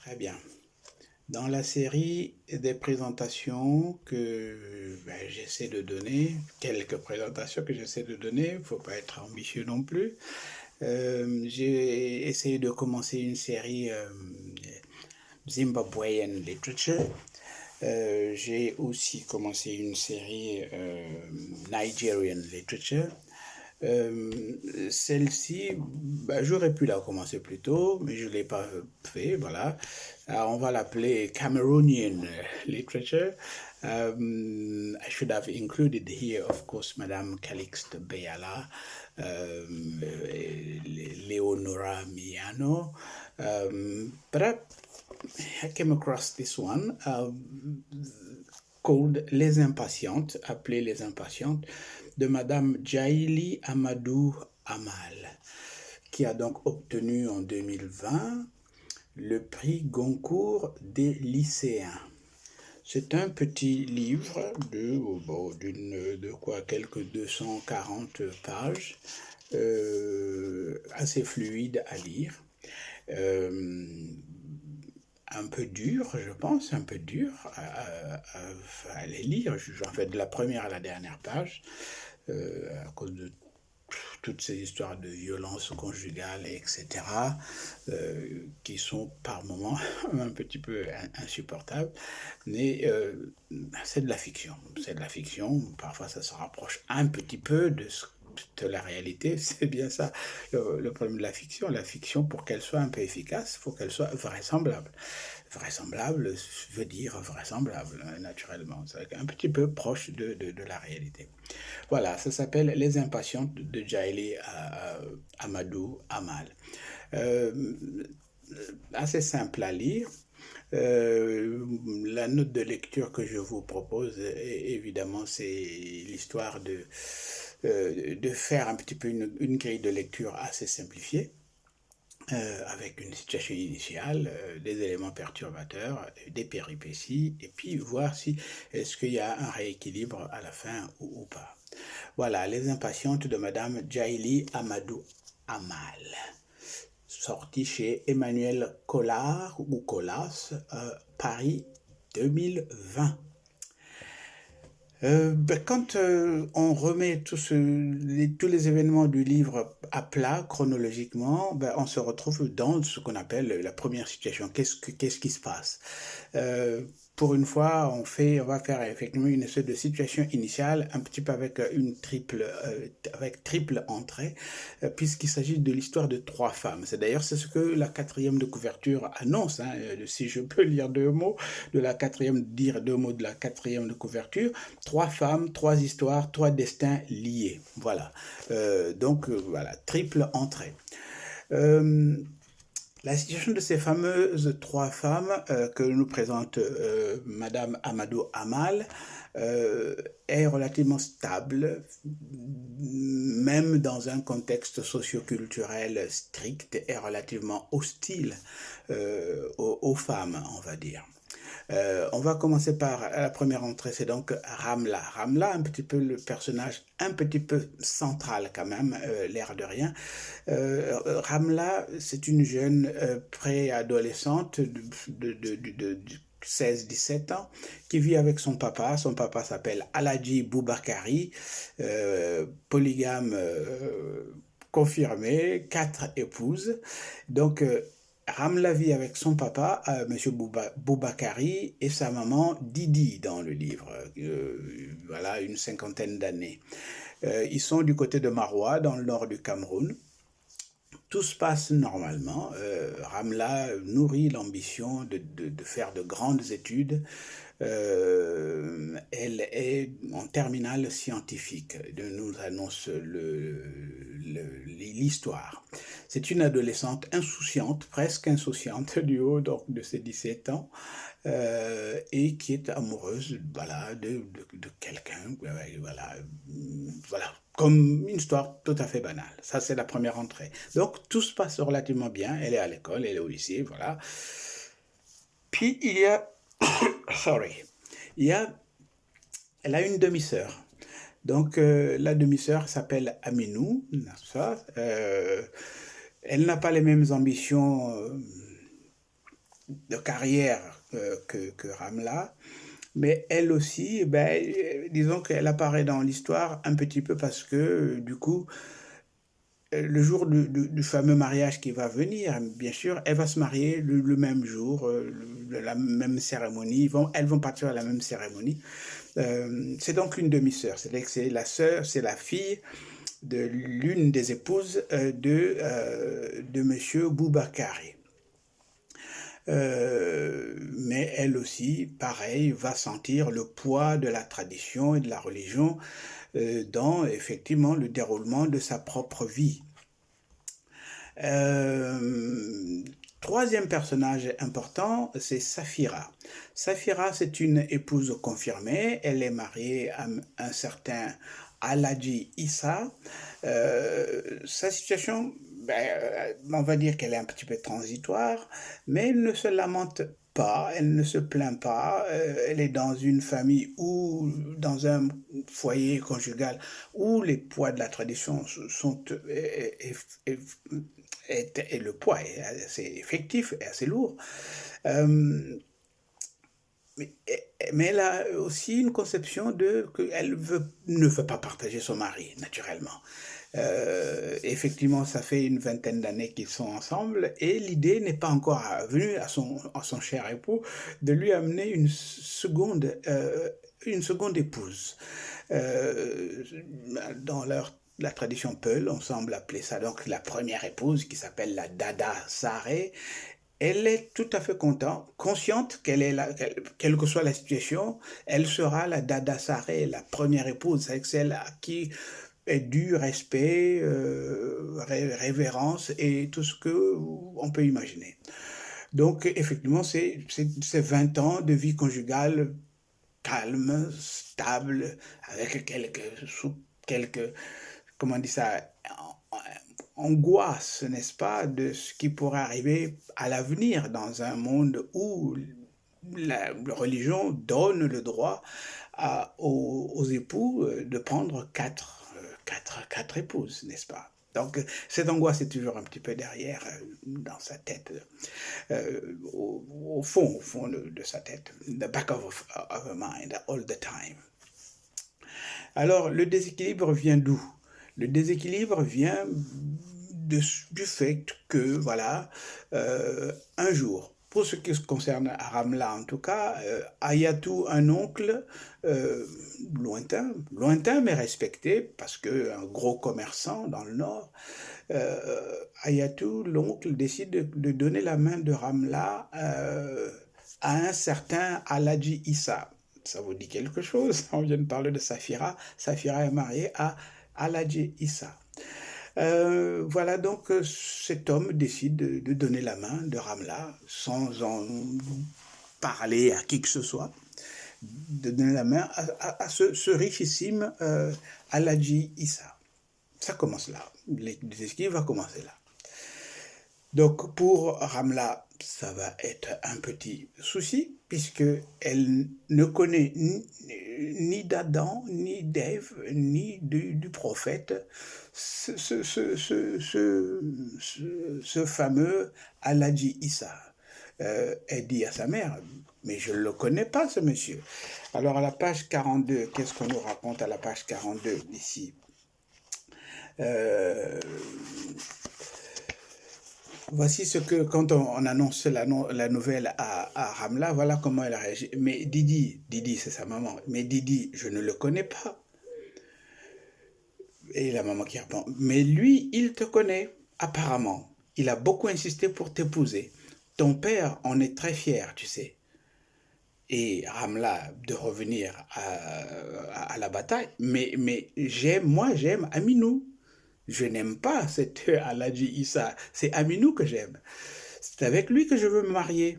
Très bien. Dans la série des présentations que j'essaie de donner, quelques présentations que j'essaie de donner, il ne faut pas être ambitieux non plus, j'ai essayé de commencer une série Zimbabwean Literature. J'ai aussi commencé une série Nigerian Literature. Celle-ci, j'aurais pu la commencer plus tôt, mais je ne l'ai pas fait, voilà. Alors, on va l'appeler Cameroonian Literature. I should have included here, of course, Madame Calixte Beyala, Leonora Miano, but I came across this one called Les Impatientes, appelée Les Impatientes, de Madame Djaïli Amadou Amal, qui a donc obtenu en 2020 le prix Goncourt des lycéens. C'est un petit livre de quelques 240 pages, assez fluide à lire. Un peu dur, je pense, un peu dur à les lire. En fait, de la première à la dernière page, à cause de toutes ces histoires de violence conjugale, etc., qui sont par moments un petit peu insupportables. Mais c'est de la fiction. C'est de la fiction. Parfois, ça se rapproche un petit peu de la réalité. C'est bien ça le problème de la fiction. La fiction, pour qu'elle soit un peu efficace, il faut qu'elle soit vraisemblable. Vraisemblable veut dire vraisemblable, naturellement. C'est un petit peu proche de la réalité. Voilà, ça s'appelle Les Impatientes de Djaïli Amadou Amal. Assez simple à lire. La note de lecture que je vous propose, évidemment, c'est l'histoire de faire un petit peu une grille de lecture assez simplifiée. Avec une situation initiale, des éléments perturbateurs, des péripéties, et puis voir si est-ce qu'il y a un rééquilibre à la fin ou pas. Voilà, Les Impatientes de Madame Djaïli Amadou Amal, sorti chez Emmanuel Collard ou Collas, Paris 2020. Quand on remet tous les événements du livre à plat chronologiquement, on se retrouve dans ce qu'on appelle la première situation. Qu'est-ce qui se passe? Pour une fois, on va faire effectivement une espèce de situation initiale, un petit peu avec triple entrée, puisqu'il s'agit de l'histoire de trois femmes. C'est ce que la quatrième de couverture annonce, hein, si je peux lire dire deux mots de la quatrième de couverture. Trois femmes, trois histoires, trois destins liés. Voilà. Voilà, triple entrée. La situation de ces fameuses trois femmes que nous présente Madame Amadou Amal est relativement stable, même dans un contexte socioculturel strict et relativement hostile aux femmes, on va dire. On va commencer par la première entrée, c'est donc Ramla. Ramla, un petit peu le personnage un petit peu central quand même, l'air de rien. Ramla, c'est une jeune préadolescente de 16-17 ans, qui vit avec son papa. Son papa s'appelle Aladji Boubakari, polygame confirmé, 4 épouses. Donc, Ramla vit avec son papa, M. Boubakari, et sa maman Didi dans le livre. Voilà, une cinquantaine d'années. Ils sont du côté de Maroua, dans le nord du Cameroun. Tout se passe normalement. Ramla nourrit l'ambition de faire de grandes études. Elle est en terminale scientifique, nous annonce l'histoire. C'est une adolescente insouciante, presque insouciante du haut donc, de ses 17 ans, et qui est amoureuse de quelqu'un. Voilà, comme une histoire tout à fait banale. Ça, c'est la première entrée. Donc, tout se passe relativement bien. Elle est à l'école, elle est au lycée, voilà. Puis, il y a elle a une demi-sœur. Donc, la demi-sœur s'appelle Aminou, n'est-ce pas? Elle n'a pas les mêmes ambitions de carrière que Ramla, mais elle aussi, ben, disons qu'elle apparaît dans l'histoire un petit peu parce que, du coup, le jour du fameux mariage qui va venir, bien sûr, elle va se marier le même jour, la même cérémonie, elles vont partir à la même cérémonie. C'est donc une demi-sœur, c'est-à-dire que c'est la sœur, c'est la fille de l'une des épouses de Monsieur Boubacaré. Mais elle aussi, pareil, va sentir le poids de la tradition et de la religion dans effectivement le déroulement de sa propre vie. Troisième personnage important, c'est Safira. Safira, c'est une épouse confirmée. Elle est mariée à un certain Aladji Issa. Sa situation, ben, on va dire qu'elle est un petit peu transitoire, mais elle ne se lamente pas, elle ne se plaint pas. Elle est dans une famille ou dans un foyer conjugal où les poids de la tradition sont et le poids est assez effectif et assez lourd. Mais, mais elle a aussi une conception de qu'elle ne veut pas partager son mari, naturellement. Effectivement, ça fait une vingtaine d'années qu'ils sont ensemble et l'idée n'est pas encore venue à son cher époux de lui amener une seconde épouse. Dans la tradition Peul, on semble appeler ça donc la première épouse qui s'appelle la Dada Saré. Elle est tout à fait consciente quelle que soit la situation, elle sera la Dada Saré, la première épouse, c'est celle à qui est dû respect, révérence et tout ce qu'on peut imaginer. Donc effectivement, c'est 20 ans de vie conjugale calme, stable, avec quelques comment on dit ça, angoisse, n'est-ce pas, de ce qui pourrait arriver à l'avenir dans un monde où la religion donne le droit aux époux de prendre quatre épouses, n'est-ce pas? Donc, cette angoisse est toujours un petit peu derrière, dans sa tête, au fond de sa tête, the back of her mind, all the time. Alors, le déséquilibre vient d'où? Le déséquilibre vient du fait que, voilà, un jour, pour ce qui concerne Ramla en tout cas, Ayatou, un oncle lointain mais respecté, parce qu'un gros commerçant dans le nord, Ayatou, l'oncle, décide de donner la main de Ramla à un certain Aladji Issa. Ça vous dit quelque chose? On vient de parler de Safira. Safira est mariée à Aladji Issa. Voilà donc cet homme décide de donner la main de Ramla sans en parler à qui que ce soit, de donner la main à ce richissime Aladji Issa. Ça commence là, l'esquive va commencer là. Donc pour Ramla, ça va être un petit souci, puisqu'elle ne connaît ni d'Adam, ni d'Ève, ni du prophète, ce fameux Aladji Issa. Elle dit à sa mère, mais je ne le connais pas, ce monsieur. Alors à la page 42, qu'est-ce qu'on nous raconte à la page 42 ici? Voici ce que, quand on annonce la nouvelle à Ramla, voilà comment elle a réagi. Mais Didi, c'est sa maman, mais Didi, je ne le connais pas. Et la maman qui répond, mais lui, il te connaît, apparemment. Il a beaucoup insisté pour t'épouser. Ton père en est très fier, tu sais. Et Ramla de revenir à la bataille, mais moi j'aime Aminou. Je n'aime pas cet Aladji Issa, c'est Aminou que j'aime. C'est avec lui que je veux me marier.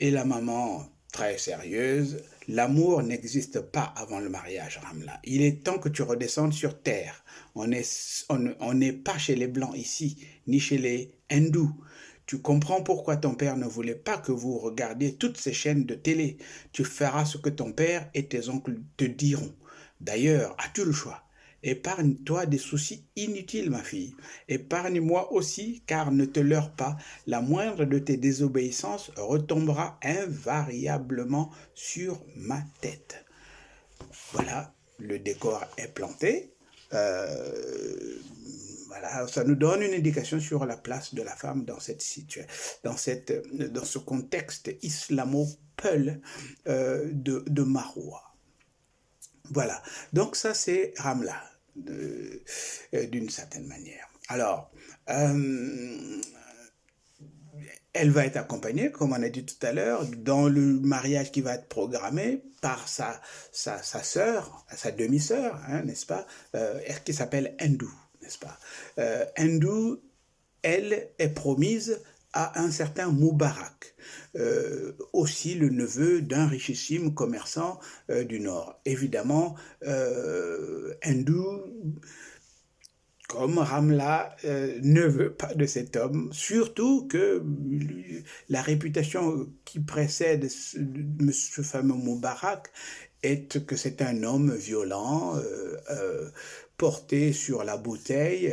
Et la maman, très sérieuse, l'amour n'existe pas avant le mariage, Ramla. Il est temps que tu redescendes sur terre. On n'est pas chez les Blancs ici, ni chez les Hindous. Tu comprends pourquoi ton père ne voulait pas que vous regardiez toutes ces chaînes de télé. Tu feras ce que ton père et tes oncles te diront. D'ailleurs, as-tu le choix? Épargne-toi des soucis inutiles, ma fille. Épargne-moi aussi, car ne te leurre pas, la moindre de tes désobéissances retombera invariablement sur ma tête. Voilà, le décor est planté. Voilà, ça nous donne une indication sur la place de la femme dans cette situation, dans ce contexte islamo-peul de Maroua. Voilà, donc ça c'est Ramla, d'une certaine manière. Alors, elle va être accompagnée, comme on a dit tout à l'heure, dans le mariage qui va être programmé par sa sœur, sa demi-sœur, hein, n'est-ce pas, qui s'appelle Hindou, n'est-ce pas. Hindou, elle est promise à un certain Moubarak, aussi le neveu d'un richissime commerçant du Nord. Évidemment, Hindou, comme Ramla, ne veut pas de cet homme, surtout que la réputation qui précède ce fameux Moubarak est que c'est un homme violent, porté sur la bouteille,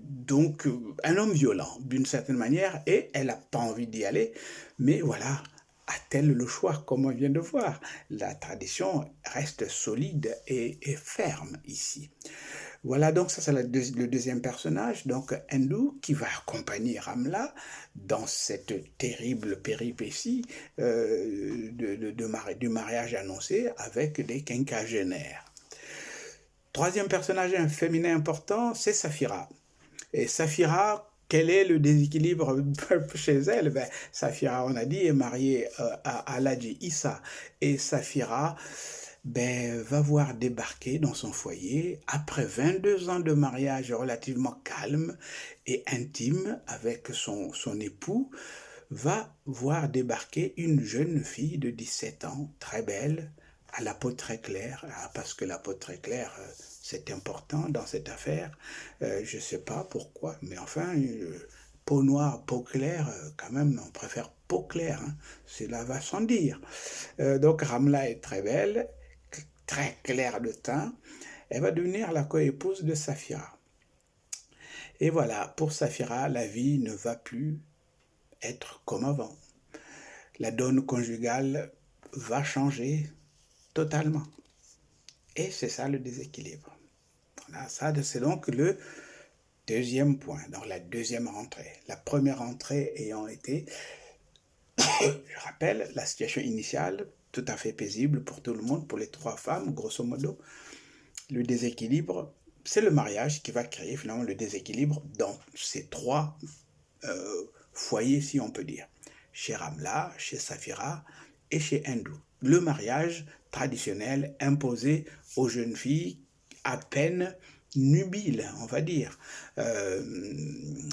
donc un homme violent d'une certaine manière, et elle n'a pas envie d'y aller, mais voilà, a-t-elle le choix, comme on vient de voir? La tradition reste solide et ferme ici. Voilà, donc ça c'est le deuxième personnage, donc Hindou, qui va accompagner Ramla dans cette terrible péripétie du mariage annoncé avec des quinquagénaires. Troisième personnage féminin important, c'est Safira. Et Safira, quel est le déséquilibre chez elle? Ben, Safira, on a dit, est mariée à Aladji Issa. Et Safira va voir débarquer dans son foyer, après 22 ans de mariage relativement calme et intime avec son époux, va voir débarquer une jeune fille de 17 ans, très belle, à la peau très claire, parce que la peau très claire, c'est important dans cette affaire. Je ne sais pas pourquoi, mais enfin, peau noire, peau claire, quand même, on préfère peau claire, hein, cela va sans dire. Donc Ramla est très belle, très claire de teint, elle va devenir la coépouse de Safira. Et voilà, pour Safira, la vie ne va plus être comme avant. La donne conjugale va changer totalement. Et c'est ça le déséquilibre. Voilà, ça c'est donc le deuxième point, dans la deuxième rentrée. La première rentrée ayant été, je rappelle, la situation initiale, tout à fait paisible pour tout le monde, pour les trois femmes, grosso modo. Le déséquilibre, c'est le mariage qui va créer finalement le déséquilibre dans ces trois foyers, si on peut dire. Chez Ramla, chez Safira et chez Hindou. Le mariage traditionnel imposé aux jeunes filles à peine nubiles, on va dire.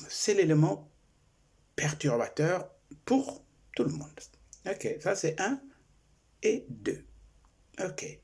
C'est l'élément perturbateur pour tout le monde. Ok, ça c'est 1 et 2. Ok.